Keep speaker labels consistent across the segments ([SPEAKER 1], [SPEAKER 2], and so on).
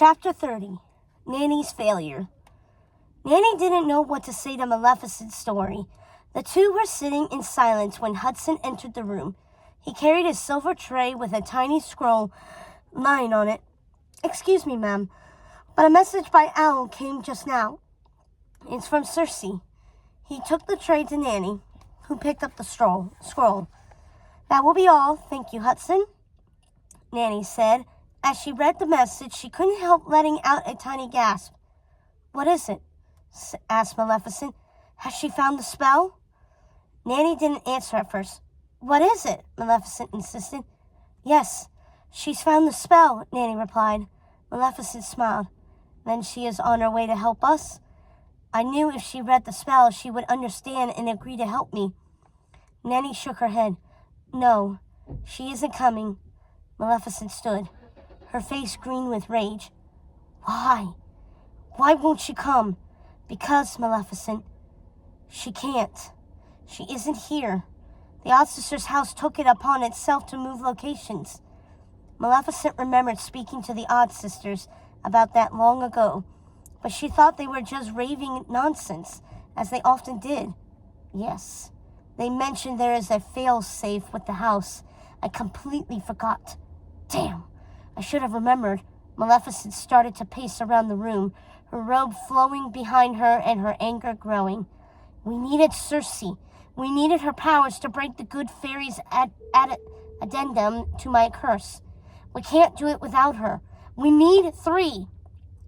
[SPEAKER 1] Chapter 30. Nanny's Failure. Nanny didn't know what to say to Maleficent's story. The two were sitting in silence when Hudson entered the room. He carried a silver tray with a tiny scroll lying on it. "Excuse me, ma'am, but a message by Owl came just now. It's from Circe." He took the tray to Nanny, who picked up the scroll. "That will be all, thank you, Hudson," Nanny said. As she read the message, she couldn't help letting out a tiny gasp. "What is it?" asked Maleficent. "Has she found the spell?" Nanny didn't answer at first. "What is it?" Maleficent insisted. "Yes, she's found the spell," Nanny replied. Maleficent smiled. "Then she is on her way to help us?" "I knew if she read the spell, she would understand and agree to help me." Nanny shook her head. "No, she isn't coming." Maleficent stood, her face green with rage. "Why? Why won't she come?" "Because, Maleficent, she can't. She isn't here. The Odd Sisters' house took it upon itself to move locations." Maleficent remembered speaking to the Odd Sisters about that long ago, but she thought they were just raving nonsense, as they often did. Yes, they mentioned there is a fail-safe with the house. I completely forgot. Damn, I should have remembered. Maleficent started to pace around the room, her robe flowing behind her and her anger growing. "We needed Circe. We needed her powers to break the good fairy's addendum to my curse. We can't do it without her. We need 3.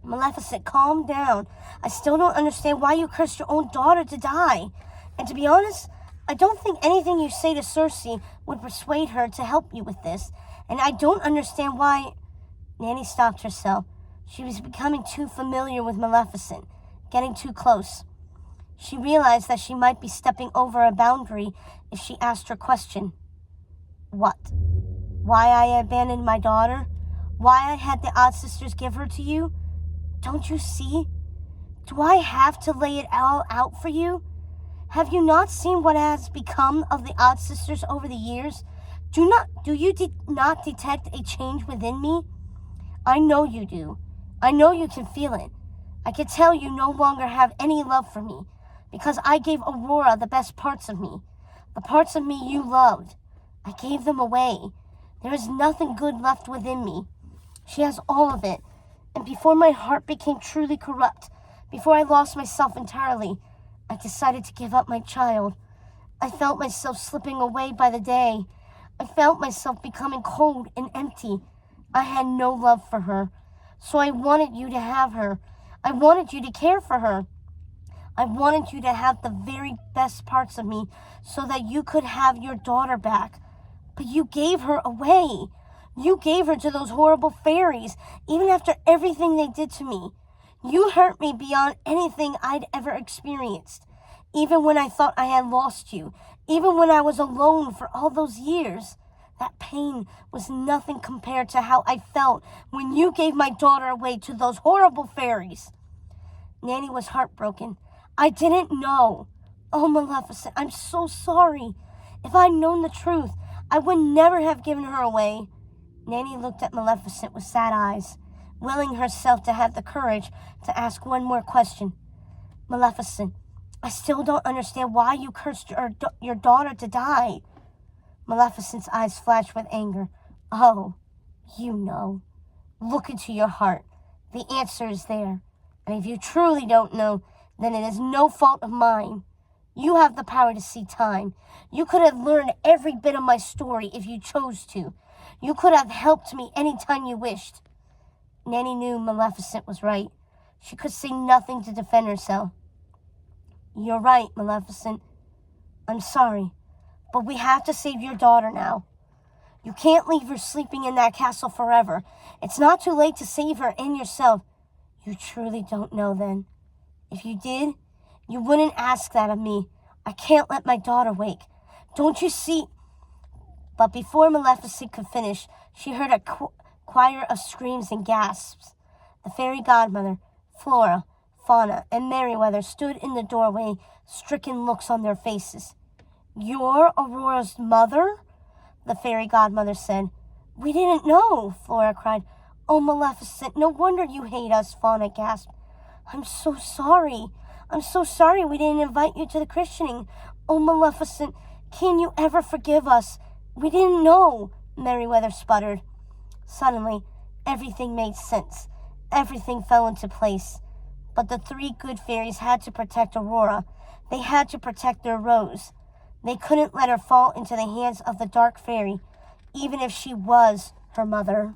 [SPEAKER 1] "Maleficent, calm down. I still don't understand why you cursed your own daughter to die. And to be honest, I don't think anything you say to Circe would persuade her to help you with this. And I don't understand why..." Nanny stopped herself. She was becoming too familiar with Maleficent, getting too close. She realized that she might be stepping over a boundary if she asked her question. "What? Why I abandoned my daughter? Why I had the Odd Sisters give her to you? Don't you see? Do I have to lay it all out for you? Have you not seen what has become of the Odd Sisters over the years? Do you not detect a change within me? I know you do. I know you can feel it. I can tell you no longer have any love for me, because I gave Aurora the best parts of me, the parts of me you loved. I gave them away. There is nothing good left within me. She has all of it. And before my heart became truly corrupt, before I lost myself entirely, I decided to give up my child. I felt myself slipping away by the day. I felt myself becoming cold and empty. I had no love for her. So I wanted you to have her. I wanted you to care for her. I wanted you to have the very best parts of me so that you could have your daughter back. But you gave her away. You gave her to those horrible fairies, even after everything they did to me. You hurt me beyond anything I'd ever experienced. Even when I thought I had lost you, even when I was alone for all those years, that pain was nothing compared to how I felt when you gave my daughter away to those horrible fairies." Nanny was heartbroken. "I didn't know. Oh, Maleficent, I'm so sorry. If I'd known the truth, I would never have given her away." Nanny looked at Maleficent with sad eyes, willing herself to have the courage to ask one more question. "Maleficent, I still don't understand why you cursed your daughter to die." Maleficent's eyes flashed with anger. "Oh, you know. Look into your heart. The answer is there. And if you truly don't know, then it is no fault of mine. You have the power to see time. You could have learned every bit of my story if you chose to. You could have helped me any time you wished." Nanny knew Maleficent was right. She could say nothing to defend herself. "You're right, Maleficent. I'm sorry, but we have to save your daughter now. You can't leave her sleeping in that castle forever. It's not too late to save her and yourself." "You truly don't know then? If you did, you wouldn't ask that of me. I can't let my daughter wake. Don't you see?" But before Maleficent could finish, she heard a choir of screams and gasps. The fairy godmother, Flora, Fauna, and Merryweather stood in the doorway, stricken looks on their faces. "You're Aurora's mother?" the fairy godmother said. "We didn't know," Flora cried. Oh, Maleficent, no wonder you hate us, Fauna gasped. I'm so sorry. I'm so sorry we didn't invite you to the christening. Oh, Maleficent, can you ever forgive us? We didn't know, Merryweather sputtered. Suddenly, everything made sense. Everything fell into place. But the three good fairies had to protect Aurora. They had to protect their rose. They couldn't let her fall into the hands of the dark fairy, even if she was her mother.